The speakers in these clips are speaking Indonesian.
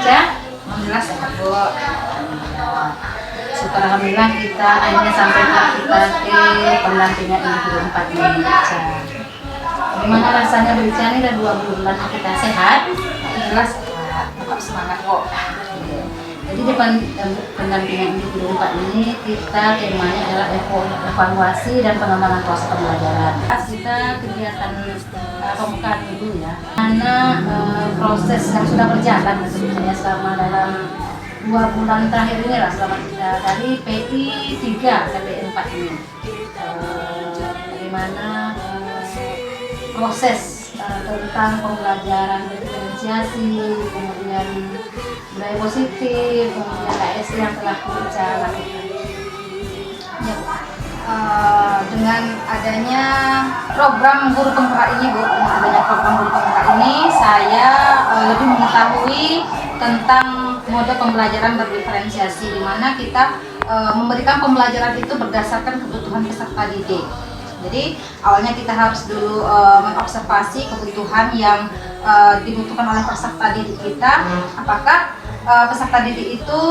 aja? Alhamdulillah sehat Bu. Syukur alhamdulillah kita akhirnya sampai kita ke pendampingan individu 4 ini Ica. Gimana rasanya Ica, ini udah 2 bulan kita sehat? Alhamdulillah sehat, tetap semangat Bu. Jadi di pendampingan individu 4 ini kita temanya adalah evaluasi dan pengembangan proses pembelajaran. Kita kegiatan pembukaan dulu ya, karena proses yang sudah berjalan sebetulnya selama dalam 2 bulan terakhir ini lah, selama kita dari PI 3 ke PI 4 ini, bagaimana proses tentang pembelajaran diferensiasi, kemudian budaya positif, kemudian KSD yang telah kita lakukan. Ya, dengan adanya program guru penggerak ini Bu, dengan adanya program guru penggerak ini, saya lebih mengetahui tentang mode pembelajaran berdiferensiasi, di mana kita memberikan pembelajaran itu berdasarkan kebutuhan peserta didik. Jadi awalnya kita harus dulu mengobservasi kebutuhan yang dibutuhkan oleh peserta didik kita. Apakah peserta didik itu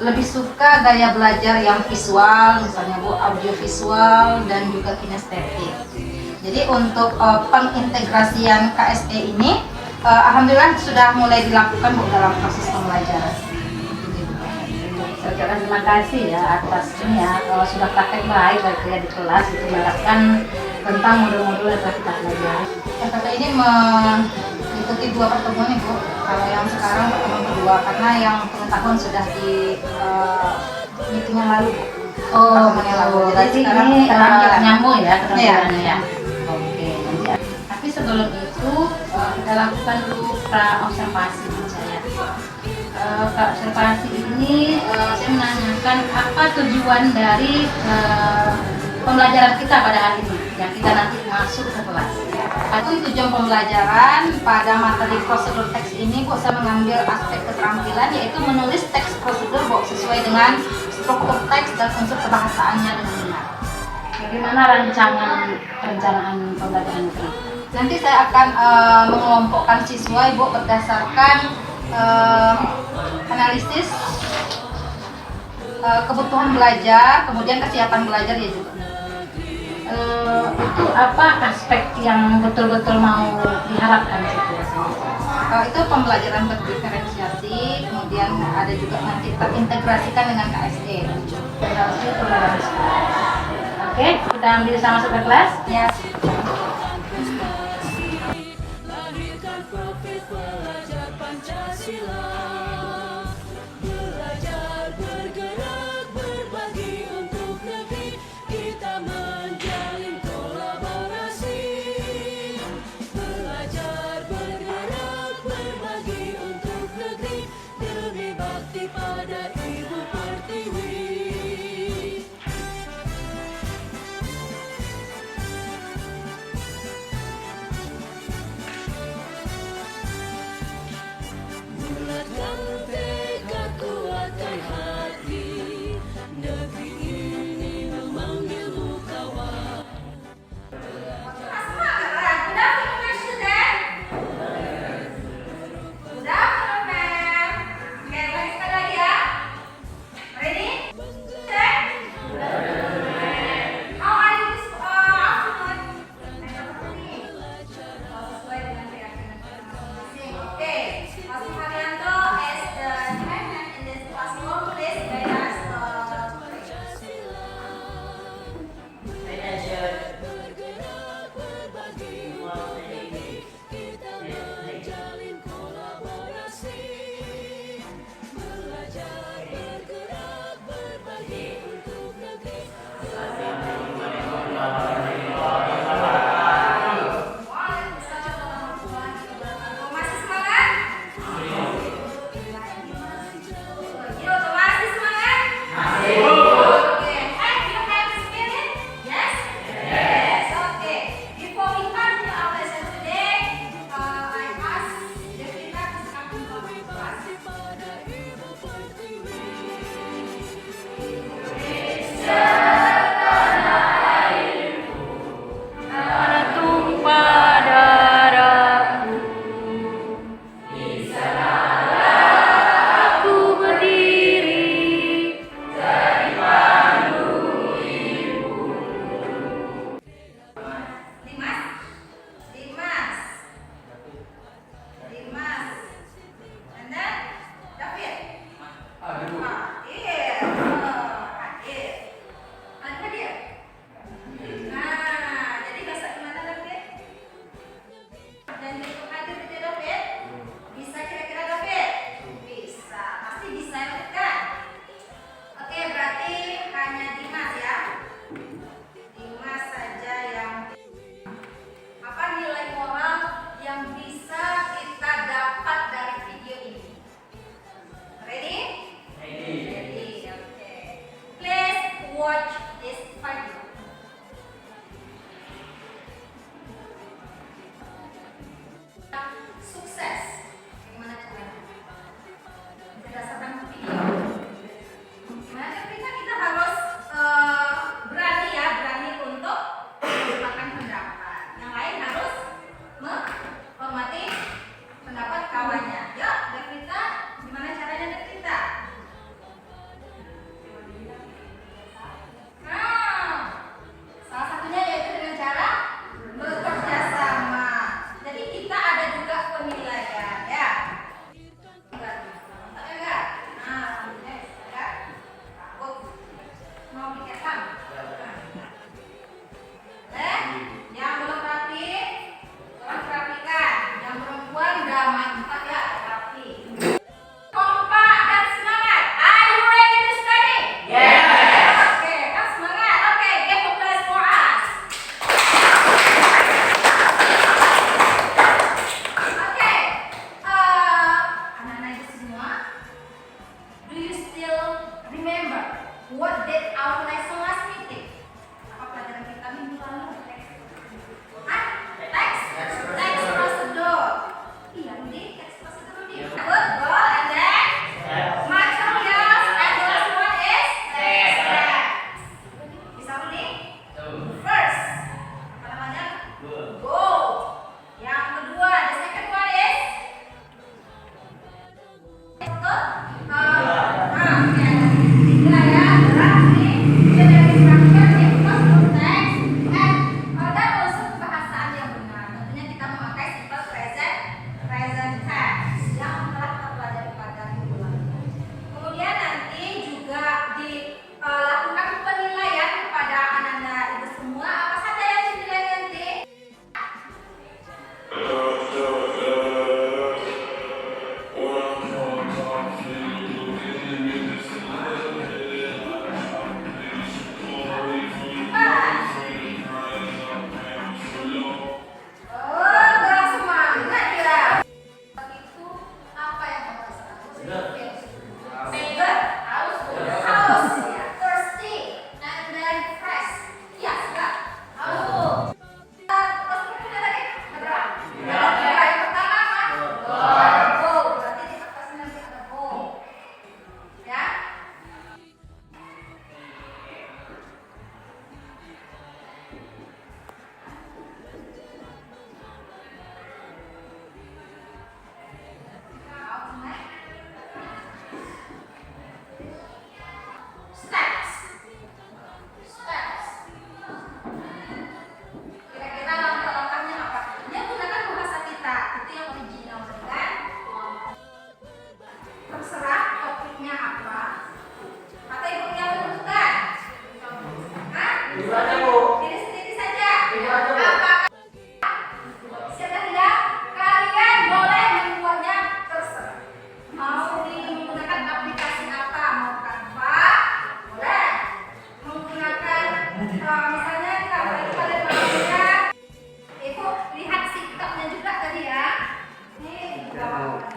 lebih suka gaya belajar yang visual, misalnya Bu, audio visual dan juga kinestetik. Jadi untuk pengintegrasian KSE ini, alhamdulillah sudah mulai dilakukan Bu dalam proses pembelajaran. Terima kasih ya atas ini ya, kalau sudah praktek baik ya di kelas itu menerapkan tentang modul-modul yang telah kita pelajari. FPP ini mengikuti 2 pertemuan nih Bu. Kalau yang sekarang pertemuan kedua, karena yang pengetahuan sudah di meeting yang lalu Bu. Pertemuan yang lalu. Jadi sekarang ini keterampilan. nyambung ya keterampilannya Iya. ya. Oke. Nanti, tapi sebelum itu kita lakukan dulu pra observasi saya. Pra observasi ini saya menanyakan apa tujuan dari pembelajaran kita pada hari ini yang kita nanti masuk ke kelas. Untuk tujuan pembelajaran pada materi prosedur teks ini Bu, saya mengambil aspek keterampilan, yaitu menulis teks prosedur Bu sesuai dengan struktur teks dan unsur kebahasaannya dengan benar. Bagaimana perencanaan pembelajaran itu? Nanti saya akan mengelompokkan siswa Ibu berdasarkan analisis kebutuhan belajar, kemudian kesiapan belajar ya juga. Itu apa aspek yang betul-betul mau diharapkan situ? Itu pembelajaran berdiferensiasi, kemudian ada juga nanti terintegrasikan dengan KSE. Oke, kita ambil sama masuk ke kelas. Ya. berdasarkan video. Nah, ketika kita harus berani ya, berani untuk mengungkapkan pendapat. Yang lain harus menghormati pendapat kawannya. Yuk, Devita, gimana caranya Devita? Nah, salah satunya yaitu dengan cara bekerja sama. Jadi kita ada juga penilaian ya. Mantap enggak? Nah, selanjutnya bisa takut mau diketam. Yang belum rapi, tolong rapikan. Yang perempuan udah mantap ya, rapi. Kompak dan semangat. Are you ready to study? Oke, kan semangat. Oke, give a applause for us. Oke, anak-anak itu semua, do you still remember what did our lesson last meeting? Apa pelajaran kita minggu lalu? Teks prosedur. Iya, Budi, teks prosedur Budi. Good, go, and then materials, and the last one is steps. Bisa Budi? First, apa namanya? Go. Yang kedua, the second one is oke. Tiga ya, gerak nih. Dia dari structure, prosedur, teks, and dan also kebahasaan yang benar. Tentunya kita memakai simple present tense yang telah kita pelajari pada minggu lalu. Kemudian nanti juga dilakukan penilaian kepada anak-anak itu semua. Apa saja yang dinilai nanti? Oh, kurang semangat ya. Itu apa yang kamu rasakan? Fever, haus, ya, thirsty, and then fresh. Iya, sudah. Haus. Terus kita lagi berapa? Yang pertama apa? Go. Berarti di atasnya nanti ada go. Ya. Steps. Kira-kira langkah-langkahnya apa? Dia gunakan bahasa kita, itu yang original kan? Terserah topiknya apa. Kata ibu yang menentukan. Hah? Diri sendiri saja. Apakah siapa tidak? Kalian boleh membuatnya terserah. Mau menggunakan aplikasi apa? Mau Canva? Boleh. Menggunakan misalnya Canva itu kalian maunya itu lihat sikapnya juga tadi ya. Ini berapa?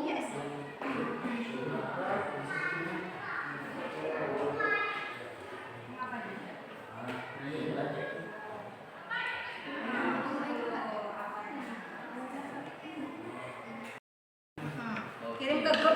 Yes. Kirim ke grup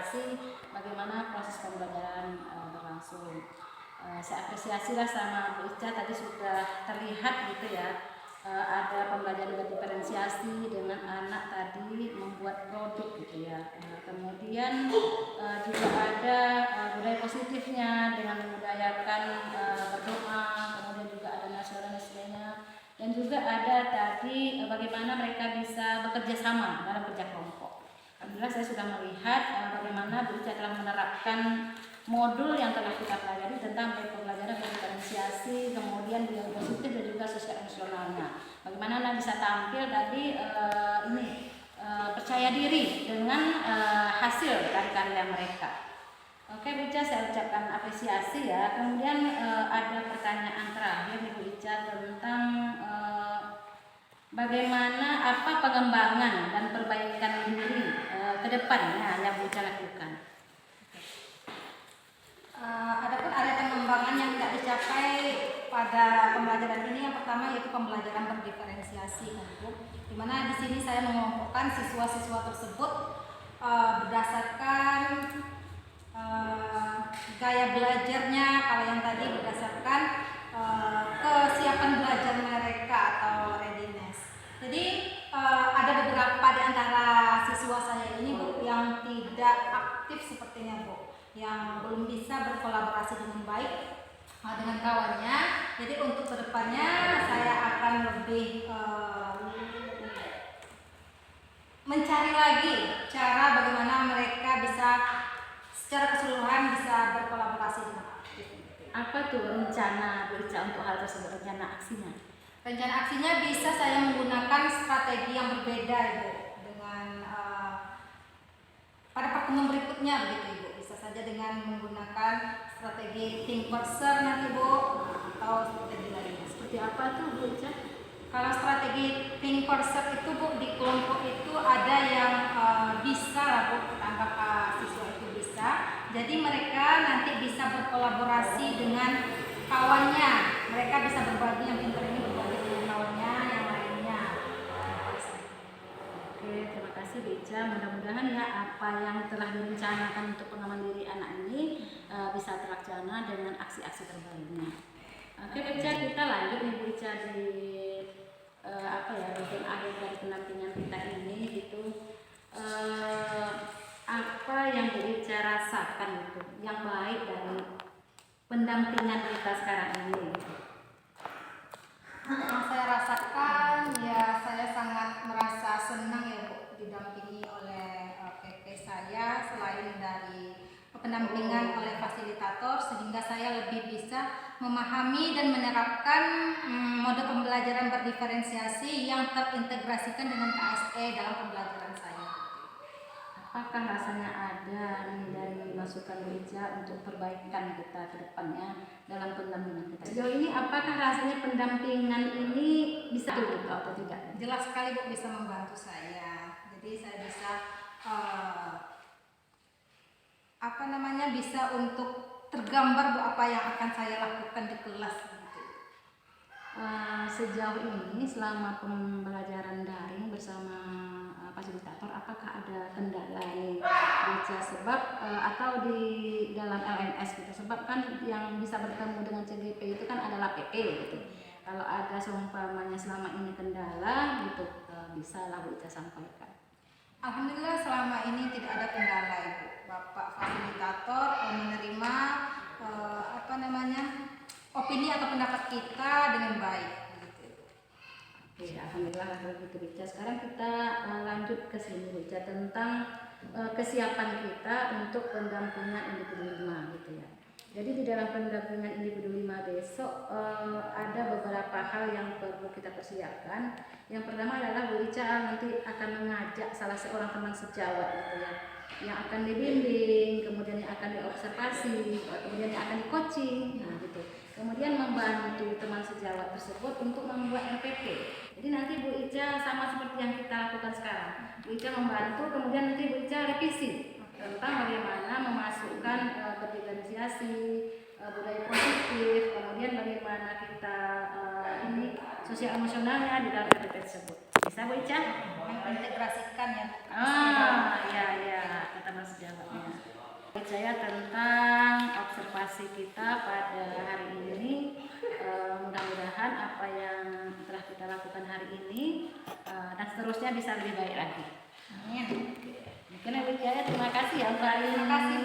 mengobservasi bagaimana proses pembelajaran berlangsung. Saya apresiasi lah sama Bu Ica, tadi sudah terlihat gitu ya, ada pembelajaran berdiferensiasi dengan anak tadi membuat produk gitu ya. Kemudian juga ada budaya positifnya dengan membudayakan berdoa, kemudian juga ada nasionalismenya, dan juga ada tadi bagaimana mereka bisa bekerja sama dalam kerja kelompok. Alhamdulillah saya sudah melihat bagaimana Bu Ica telah menerapkan modul yang telah kita pelajari tentang pembelajaran berdiferensiasi, kemudian budaya positif dan juga sosial emosionalnya. Bagaimana anak bisa tampil tadi percaya diri dengan hasil dari karya mereka. Oke Bu Ica, saya ucapkan apresiasi ya. Kemudian ada pertanyaan terakhir nih Bu Ica tentang bagaimana apa pengembangan dan perbaikan diri ke depannya yang Bu Ica lakukan. Adapun area pengembangan yang tidak dicapai pada pembelajaran ini, yang pertama yaitu pembelajaran berdiferensiasi, di mana di sini saya mengelompokkan siswa-siswa tersebut berdasarkan gaya belajarnya. Kalau yang tadi berdasarkan kesiapan belajar mereka atau readiness. Jadi ada beberapa di antara siswa saya ini Bu yang tidak aktif sepertinya Bu, yang belum bisa berkolaborasi dengan baik dengan kawannya. Jadi untuk kedepannya saya akan lebih mencari lagi cara bagaimana mereka bisa secara keseluruhan bisa berkolaborasi dengan aktif. Apa tuh rencana Bu Ica untuk hal tersebut, rencana aksinya? Rencana aksinya bisa saya menggunakan strategi yang berbeda Ibu dengan pada pertemuan berikutnya begitu Ibu. Bisa saja dengan menggunakan strategi think first nanti Bu, atau strategi lainnya. Seperti apa tuh Bu Ica? Kalau strategi think first itu Bu, di kelompok itu ada yang bisa lah Bu, tanpa siswa itu bisa. Jadi mereka nanti bisa berkolaborasi dengan kawannya. Mereka bisa berbagi, yang pintar ini berbagi dengan kawannya yang lainnya. Oke, terima kasih Bu Ica. Mudah-mudahan ya apa yang telah direncanakan untuk pengembangan diri anak ini bisa terlaksana dengan aksi-aksi terbaiknya. Oke Bu Ica, kita lanjut nih Bu Ica di bagian akhir dari pendampingan kita ini gitu. Apa yang Bu Ica rasakan itu yang baik dari pendampingan kita sekarang ini? Yang saya rasakan ya, saya sangat merasa senang ya Bu, didampingi oleh PP saya, selain dari pendampingan oleh fasilitator, sehingga saya lebih bisa memahami dan menerapkan mode pembelajaran berdiferensiasi yang terintegrasikan dengan KSE dalam pembelajaran saya. Apakah rasanya ada nih dari masukan Bu Ica untuk perbaikan kita ke depannya dalam pendampingan kita? Sejauh ini apakah rasanya pendampingan ini bisa dibuka atau tidak? Jelas sekali Bu, bisa membantu saya. Jadi saya bisa bisa untuk tergambar Bu apa yang akan saya lakukan di kelas gitu. Sejauh ini selama pembelajaran daring bersama fasilitator, apakah ada kendala nih Bu Ica sebab atau di dalam LMS gitu, sebab kan yang bisa bertemu dengan CGP itu kan adalah PP gitu. Kalau ada seumpamanya selama ini kendala gitu, bisa lah Bu Ica sampaikan. Alhamdulillah selama ini tidak ada kendala Ibu. Bapak fasilitator menerima opini atau pendapat kita dengan baik. Oke, alhamdulillah kalau gitu Bu Ica. Sekarang kita lanjut ke sini Bu Ica tentang kesiapan kita untuk pendampingan individu 5 gitu ya. Jadi di dalam pendampingan individu 5 besok ada beberapa hal yang perlu kita persiapkan. Yang pertama adalah Bu Ica nanti akan mengajak salah seorang teman sejawat gitu ya, yang akan dibimbing, kemudian yang akan diobservasi, kemudian yang akan di coaching, gitu. Kemudian membantu teman sejawat tersebut untuk membuat RPP. Jadi nanti Bu Ica sama seperti yang kita lakukan sekarang. Bu Ica membantu, kemudian nanti Bu Ica revisi tentang bagaimana memasukkan berdiferensiasi, budaya positif, kemudian bagaimana kita sosial emosionalnya di dalam RPP tersebut. Bisa Bu Ica? Mengintegrasikan ya. Ya, ke teman sejawatnya. yang telah kita lakukan hari ini dan seterusnya bisa lebih baik lagi. Amin. Mungkin Widya, terima kasih ya Mbak. Terima kasih